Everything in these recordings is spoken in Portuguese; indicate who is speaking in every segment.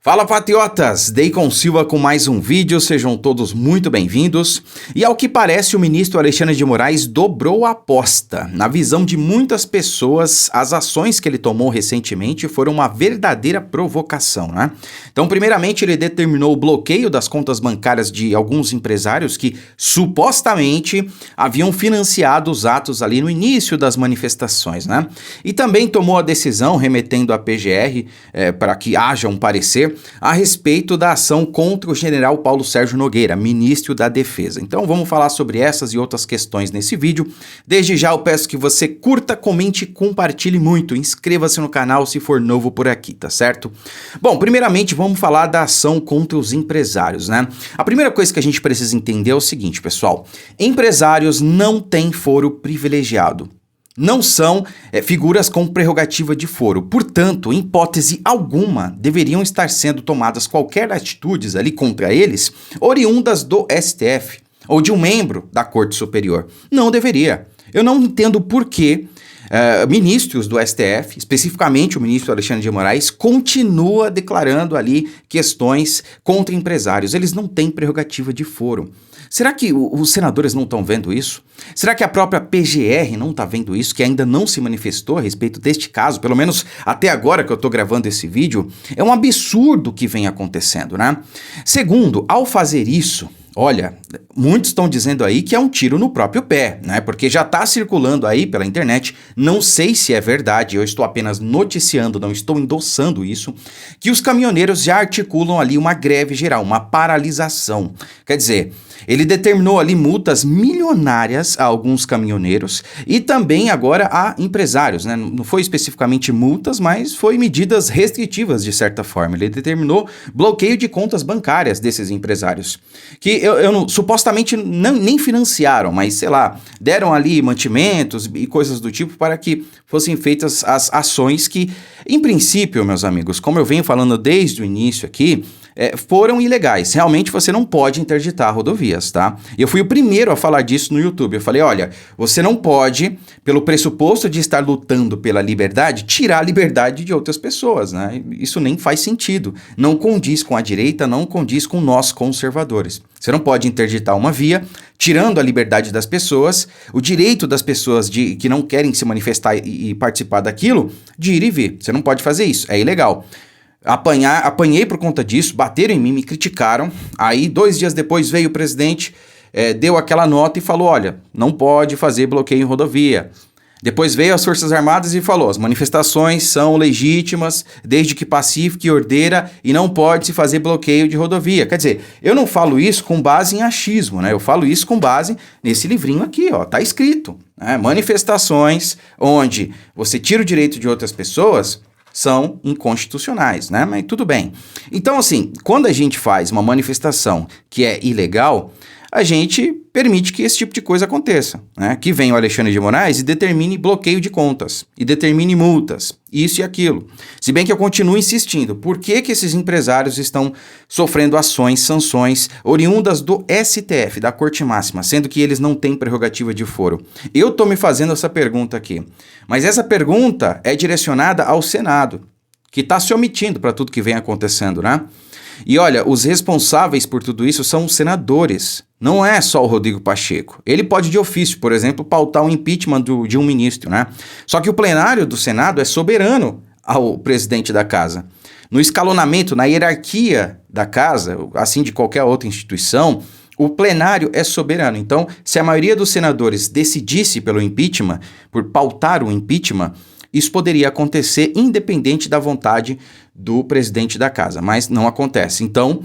Speaker 1: Fala, patriotas! Deicon Silva com mais um vídeo, sejam todos muito bem-vindos. E ao que parece, o ministro Alexandre de Moraes dobrou a aposta. Na visão de muitas pessoas, as ações que ele tomou recentemente foram uma verdadeira provocação, né? Então, primeiramente, ele determinou o bloqueio das contas bancárias de alguns empresários que supostamente haviam financiado os atos ali no início das manifestações, né? E também tomou a decisão, remetendo à PGR, para que haja um parecer a respeito da ação contra o general Paulo Sérgio Nogueira, ministro da Defesa. Então vamos falar sobre essas e outras questões nesse vídeo. Desde já eu peço que você curta, comente e compartilhe muito. Inscreva-se no canal se for novo por aqui, tá certo? Bom, primeiramente vamos falar da ação contra os empresários, né? A primeira coisa que a gente precisa entender é o seguinte, pessoal. Empresários não têm foro privilegiado. Não são figuras com prerrogativa de foro. Portanto, em hipótese alguma, deveriam estar sendo tomadas qualquer atitudes ali contra eles, oriundas do STF ou de um membro da Corte Superior. Não deveria. Eu não entendo por que ministros do STF, especificamente o ministro Alexandre de Moraes, continua declarando ali questões contra empresários. Eles não têm prerrogativa de foro. Será que os senadores não estão vendo isso? Será que a própria PGR não está vendo isso, que ainda não se manifestou a respeito deste caso? Pelo menos até agora que eu estou gravando esse vídeo, é um absurdo o que vem acontecendo, né? Segundo, ao fazer isso, olha, muitos estão dizendo aí que é um tiro no próprio pé, né? Porque já está circulando aí pela internet, não sei se é verdade, eu estou apenas noticiando, não estou endossando isso, que os caminhoneiros já articulam ali uma greve geral, uma paralisação. Quer dizer, ele determinou ali multas milionárias a alguns caminhoneiros e também agora a empresários, né? Não foi especificamente multas, mas foi medidas restritivas de certa forma. Ele determinou bloqueio de contas bancárias desses empresários, que supostamente nem financiaram, mas sei lá, deram ali mantimentos e coisas do tipo para que fossem feitas as ações que, em princípio, meus amigos, como eu venho falando desde o início aqui, foram ilegais. Realmente você não pode interditar rodovias, tá? Eu fui o primeiro a falar disso no YouTube. Eu falei, olha, você não pode, pelo pressuposto de estar lutando pela liberdade, tirar a liberdade de outras pessoas, né? Isso nem faz sentido. Não condiz com a direita, não condiz com nós conservadores. Você não pode interditar uma via, tirando a liberdade das pessoas, o direito das pessoas que não querem se manifestar e participar daquilo, de ir e vir. Você não pode fazer isso, é ilegal. Apanhei por conta disso, bateram em mim, me criticaram. Aí 2 dias depois veio o presidente, deu aquela nota e falou, olha, não pode fazer bloqueio em rodovia. Depois veio as Forças Armadas e falou, as manifestações são legítimas, desde que pacífica e ordeira, e não pode se fazer bloqueio de rodovia. Quer dizer, eu não falo isso com base em achismo, né? Eu falo isso com base nesse livrinho aqui, ó, tá escrito, né? Manifestações onde você tira o direito de outras pessoas são inconstitucionais, né? Mas tudo bem. Então, assim, quando a gente faz uma manifestação que é ilegal, a gente permite que esse tipo de coisa aconteça, né? Que venha o Alexandre de Moraes e determine bloqueio de contas, e determine multas, isso e aquilo. Se bem que eu continuo insistindo, por que esses empresários estão sofrendo ações, sanções, oriundas do STF, da Corte Máxima, sendo que eles não têm prerrogativa de foro? Eu estou me fazendo essa pergunta aqui, mas essa pergunta é direcionada ao Senado, que está se omitindo para tudo que vem acontecendo, né? E olha, os responsáveis por tudo isso são os senadores, não é só o Rodrigo Pacheco. Ele pode de ofício, por exemplo, pautar o impeachment de um ministro, né? Só que o plenário do Senado é soberano ao presidente da casa. No escalonamento, na hierarquia da casa, assim de qualquer outra instituição, o plenário é soberano. Então, se a maioria dos senadores decidisse pelo impeachment, por pautar o impeachment, isso poderia acontecer independente da vontade do presidente da casa, mas não acontece. Então,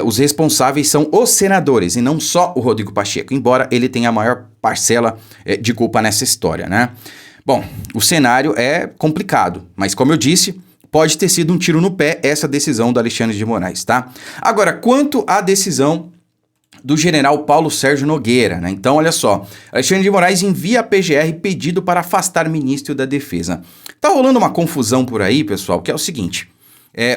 Speaker 1: os responsáveis são os senadores e não só o Rodrigo Pacheco, embora ele tenha a maior parcela de culpa nessa história, né? Bom, o cenário é complicado, mas como eu disse, pode ter sido um tiro no pé essa decisão do Alexandre de Moraes, tá? Agora, quanto à decisão do general Paulo Sérgio Nogueira, né? Então, olha só, Alexandre de Moraes envia a PGR pedido para afastar ministro da Defesa. Tá rolando uma confusão por aí, pessoal, que é o seguinte,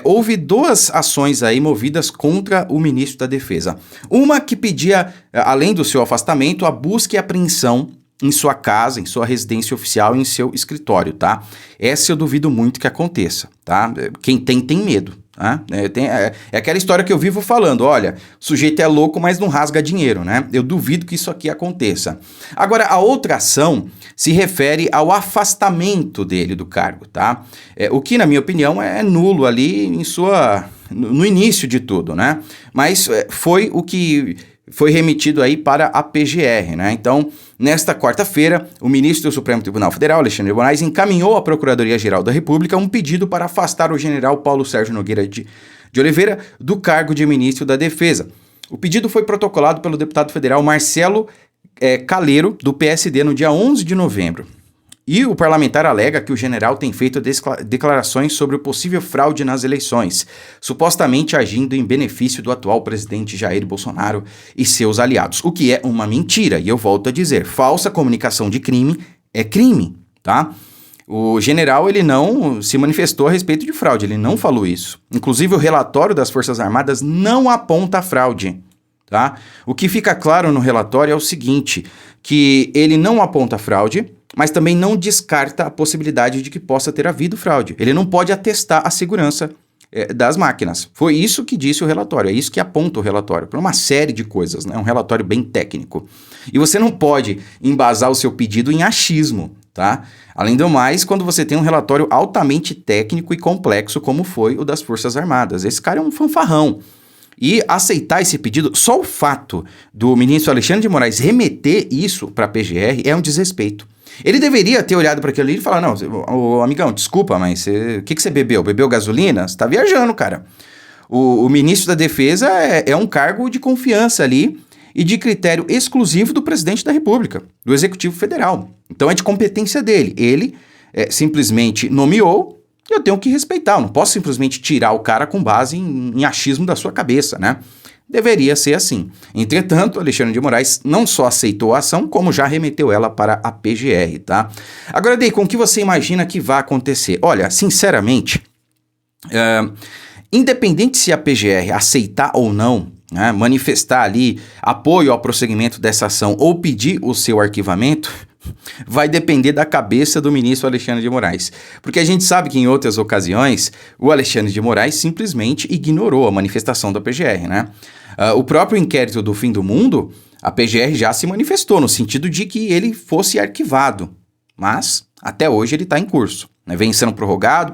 Speaker 1: houve 2 ações aí movidas contra o ministro da Defesa. Uma que pedia, além do seu afastamento, a busca e apreensão em sua casa, em sua residência oficial, em seu escritório, tá? Essa eu duvido muito que aconteça, tá? Quem tem medo. Né? É aquela história que eu vivo falando, olha, o sujeito é louco, mas não rasga dinheiro, né? Eu duvido que isso aqui aconteça. Agora, a outra ação se refere ao afastamento dele do cargo, tá? O que, na minha opinião, é nulo ali no início de tudo, né? Mas foi o que foi remetido aí para a PGR, né? Então, nesta quarta-feira, o ministro do Supremo Tribunal Federal, Alexandre de Moraes, encaminhou à Procuradoria-Geral da República um pedido para afastar o general Paulo Sérgio Nogueira de Oliveira do cargo de ministro da Defesa. O pedido foi protocolado pelo deputado federal Marcelo Caleiro, do PSD, no dia 11 de novembro. E o parlamentar alega que o general tem feito declarações sobre o possível fraude nas eleições, supostamente agindo em benefício do atual presidente Jair Bolsonaro e seus aliados, o que é uma mentira. E eu volto a dizer, falsa comunicação de crime é crime, tá? O general, ele não se manifestou a respeito de fraude, ele não falou isso. Inclusive, o relatório das Forças Armadas não aponta a fraude, tá? O que fica claro no relatório é o seguinte, que ele não aponta fraude, mas também não descarta a possibilidade de que possa ter havido fraude. Ele não pode atestar a segurança das máquinas. Foi isso que disse o relatório, é isso que aponta o relatório, para uma série de coisas, né? Um relatório bem técnico. E você não pode embasar o seu pedido em achismo, tá? Além do mais, quando você tem um relatório altamente técnico e complexo, como foi o das Forças Armadas. Esse cara é um fanfarrão. E aceitar esse pedido, só o fato do ministro Alexandre de Moraes remeter isso para a PGR é um desrespeito. Ele deveria ter olhado para aquilo ali e falar, não, amigão, desculpa, mas o que você bebeu? Bebeu gasolina? Você tá viajando, cara. O ministro da Defesa é um cargo de confiança ali e de critério exclusivo do presidente da República, do Executivo Federal. Então é de competência dele. Ele simplesmente nomeou e eu tenho que respeitar. Eu não posso simplesmente tirar o cara com base em achismo da sua cabeça, né? Deveria ser assim. Entretanto, Alexandre de Moraes não só aceitou a ação, como já remeteu ela para a PGR, tá? Agora, Deicon, o que você imagina que vai acontecer? Olha, sinceramente, independente se a PGR aceitar ou não, né, manifestar ali apoio ao prosseguimento dessa ação ou pedir o seu arquivamento, vai depender da cabeça do ministro Alexandre de Moraes. Porque a gente sabe que em outras ocasiões o Alexandre de Moraes simplesmente ignorou a manifestação da PGR, né? O próprio inquérito do fim do mundo, a PGR já se manifestou no sentido de que ele fosse arquivado, mas até hoje ele está em curso, né? Vem sendo prorrogado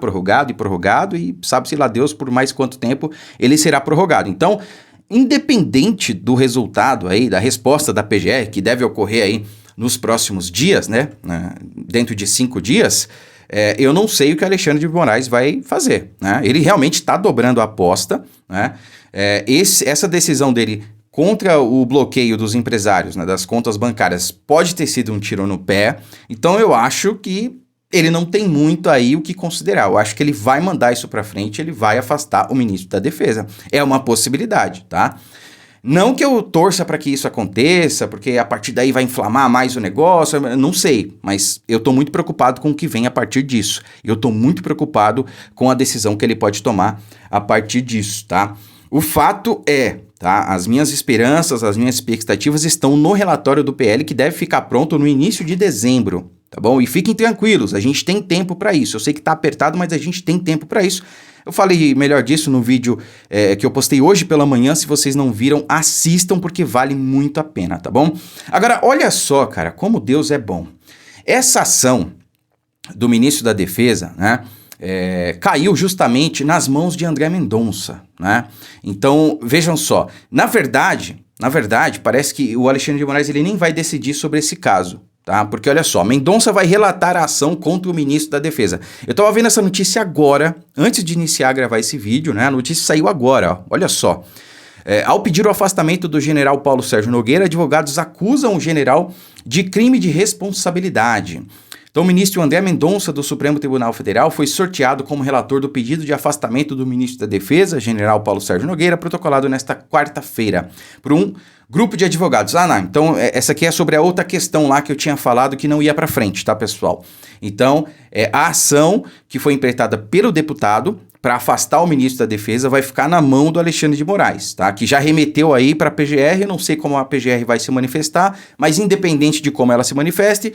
Speaker 1: e sabe-se lá Deus por mais quanto tempo ele será prorrogado. Então, independente do resultado aí, da resposta da PGR, que deve ocorrer aí nos próximos dias, né, dentro de 5 dias, eu não sei o que o Alexandre de Moraes vai fazer, né? Ele realmente está dobrando a aposta, né? Essa decisão dele contra o bloqueio dos empresários, né, das contas bancárias, pode ter sido um tiro no pé. Então eu acho que ele não tem muito aí o que considerar. Eu acho que ele vai mandar isso para frente, ele vai afastar o ministro da Defesa. É uma possibilidade, tá? Não que eu torça para que isso aconteça, porque a partir daí vai inflamar mais o negócio, não sei, mas eu estou muito preocupado com o que vem a partir disso. Eu estou muito preocupado com a decisão que ele pode tomar a partir disso, tá? O fato é, tá? As minhas esperanças, as minhas expectativas estão no relatório do PL que deve ficar pronto no início de dezembro, tá bom? E fiquem tranquilos, a gente tem tempo para isso. Eu sei que tá apertado, mas a gente tem tempo para isso. Eu falei melhor disso no vídeo que eu postei hoje pela manhã. Se vocês não viram, assistam porque vale muito a pena, tá bom? Agora, olha só, cara, como Deus é bom. Essa ação do ministro da Defesa, né, caiu justamente nas mãos de André Mendonça, né? Então, vejam só, na verdade, parece que o Alexandre de Moraes ele nem vai decidir sobre esse caso, tá? Porque olha só, Mendonça vai relatar a ação contra o ministro da Defesa. Eu tava vendo essa notícia agora, antes de iniciar a gravar esse vídeo, né? A notícia saiu agora, ó. Olha só. Ao pedir o afastamento do general Paulo Sérgio Nogueira, advogados acusam o general de crime de responsabilidade. Então, o ministro André Mendonça, do Supremo Tribunal Federal, foi sorteado como relator do pedido de afastamento do ministro da Defesa, general Paulo Sérgio Nogueira, protocolado nesta quarta-feira, por um grupo de advogados. Não, então essa aqui é sobre a outra questão lá que eu tinha falado que não ia para frente, tá, pessoal? Então, a ação que foi empreitada pelo deputado para afastar o ministro da Defesa vai ficar na mão do Alexandre de Moraes, tá? Que já remeteu aí para a PGR, eu não sei como a PGR vai se manifestar, mas independente de como ela se manifeste,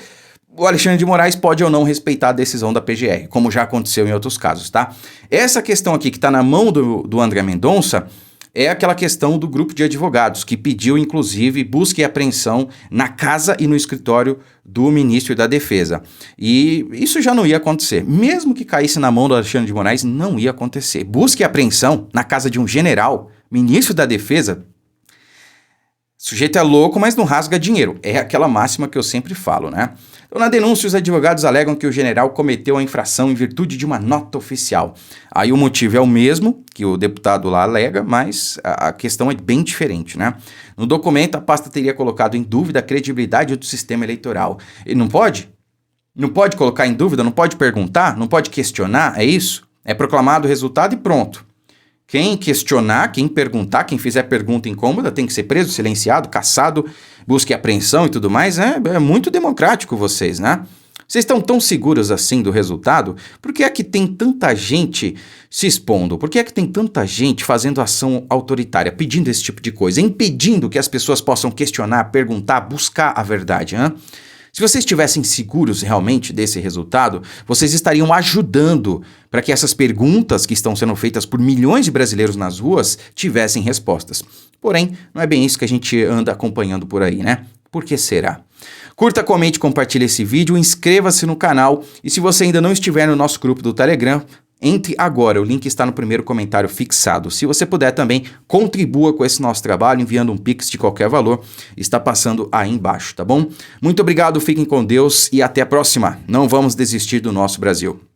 Speaker 1: o Alexandre de Moraes pode ou não respeitar a decisão da PGR, como já aconteceu em outros casos, tá? Essa questão aqui que está na mão do André Mendonça é aquela questão do grupo de advogados, que pediu, inclusive, busca e apreensão na casa e no escritório do ministro da Defesa. E isso já não ia acontecer. Mesmo que caísse na mão do Alexandre de Moraes, não ia acontecer. Busca e apreensão na casa de um general, ministro da Defesa. O sujeito é louco, mas não rasga dinheiro. É aquela máxima que eu sempre falo, né? Então, na denúncia, os advogados alegam que o general cometeu a infração em virtude de uma nota oficial. Aí o motivo é o mesmo que o deputado lá alega, mas a questão é bem diferente, né? No documento, a pasta teria colocado em dúvida a credibilidade do sistema eleitoral. Ele não pode? Não pode colocar em dúvida? Não pode perguntar? Não pode questionar? É isso? É proclamado o resultado e pronto. Quem questionar, quem perguntar, quem fizer pergunta incômoda tem que ser preso, silenciado, caçado, busca e apreensão e tudo mais. É muito democrático vocês, né? Vocês estão tão seguros assim do resultado? Por que é que tem tanta gente se expondo? Por que é que tem tanta gente fazendo ação autoritária, pedindo esse tipo de coisa, impedindo que as pessoas possam questionar, perguntar, buscar a verdade, né? Se vocês estivessem seguros realmente desse resultado, vocês estariam ajudando para que essas perguntas que estão sendo feitas por milhões de brasileiros nas ruas tivessem respostas. Porém, não é bem isso que a gente anda acompanhando por aí, né? Por que será? Curta, comente, compartilhe esse vídeo, inscreva-se no canal e se você ainda não estiver no nosso grupo do Telegram, entre agora, o link está no primeiro comentário fixado. Se você puder também, contribua com esse nosso trabalho enviando um Pix de qualquer valor, está passando aí embaixo, tá bom? Muito obrigado, fiquem com Deus e até a próxima. Não vamos desistir do nosso Brasil.